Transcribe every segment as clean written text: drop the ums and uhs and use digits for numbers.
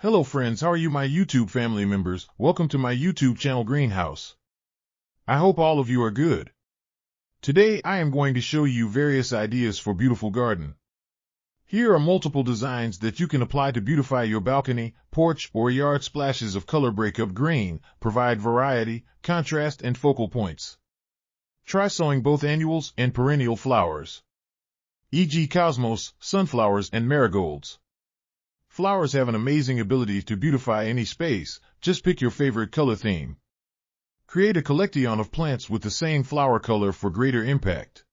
Hello friends, how are you my YouTube family members? Welcome to my YouTube channel Greenhouse. I hope all of you are good. Today I am going to show you various ideas for beautiful garden. Here are multiple designs that you can apply to beautify your balcony, porch, or yard. Splashes of color break up grain, provide variety, contrast, and focal points. Try sowing both annuals and perennial flowers, e.g. cosmos, sunflowers, and marigolds. Flowers have an amazing ability to beautify any space. Just pick your favorite color theme. Create a collection of plants with the same flower color for greater impact.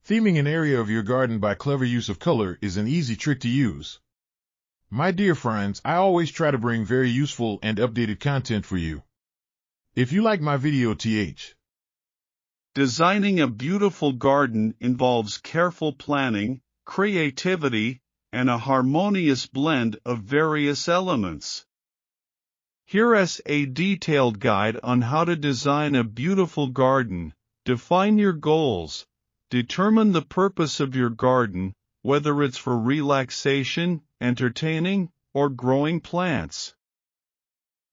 Theming an area of your garden by clever use of color is an easy trick to use. My dear friends, I always try to bring very useful and updated content for you. If you like my video, Designing a beautiful garden involves careful planning, creativity, and a harmonious blend of various elements. Here is a detailed guide on how to design a beautiful garden. Define your goals. Determine the purpose of your garden, whether it's for relaxation, entertaining, or growing plants.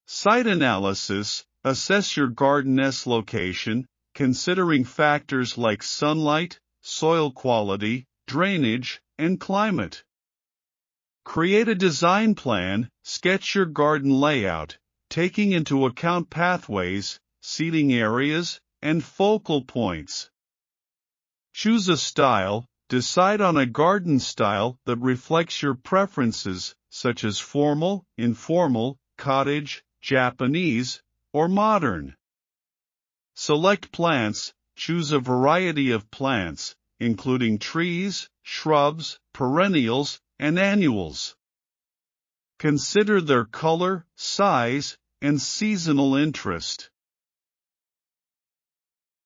Site analysis. Assess your garden's location, considering factors like sunlight, soil quality, drainage, and climate. Create a design plan. Sketch your garden layout, taking into account pathways, seating areas, and focal points. Choose a style. Decide on a garden style that reflects your preferences, such as formal, informal, cottage, Japanese, or modern. Select plants. Choose a variety of plants, including trees, shrubs, perennials, and annuals. Consider their color, size, and seasonal interest.